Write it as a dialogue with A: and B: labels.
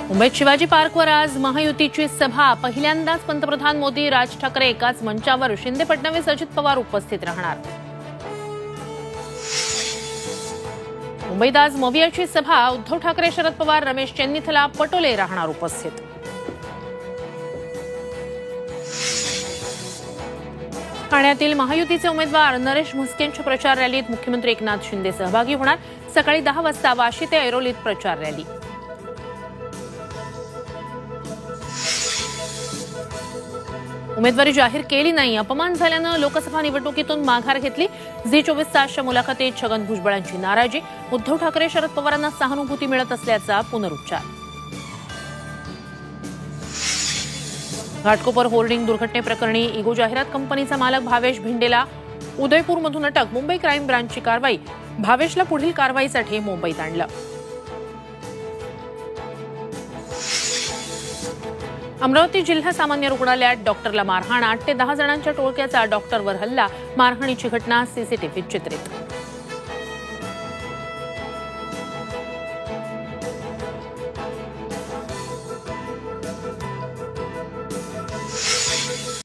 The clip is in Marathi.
A: मुंबईत शिवाजी पार्कवर आज महायुतीची सभा। पहिल्यांदाच पंतप्रधान मोदी, राज ठाकरे एकाच मंचावर। शिंदे, फडणवीस, अजित पवार उपस्थित राहणार। मुंबईत आज मवियाची सभा। उद्धव ठाकरे, शरद पवार, रमेश चेन्नीथला, पटोले राहणार उपस्थित। ठाण्यातील महायुतीचे उमेदवार नरेश म्हस्केंच्या प्रचार रॅलीत मुख्यमंत्री एकनाथ शिंदे सहभागी होणार। सकाळी 10 वाजता वाशी ते ऐरोलीत प्रचार रॅली। उमेदवारी जाहीर केली नाही, अपमान झाल्यानं लोकसभा निवडणुकीतून माघार घेतली। झी24 तासच्या मुलाखतीत छगन भुजबळांची नाराजी। उद्धव ठाकरे, शरद पवारांना सहानुभूती मिळत असल्याचा पुनरुच्चार। घाटकोपर होर्डिंग दुर्घटनेप्रकरणी इगो जाहिरात कंपनीचा मालक भावेश भिंडेला उदयपूरमधून अटक। मुंबई क्राईम ब्रांचची कारवाई। भावेशला पुढील कारवाईसाठी मुंबईत आणलं। अमरावती जिल्हा सामान्य रुग्णालयात डॉक्टरला मारहाण। 8 ते 10 जणांच्या टोळक्याचा डॉक्टरवर हल्ला। मारहाणीची घटना सीसीटीव्हीत चित्रित।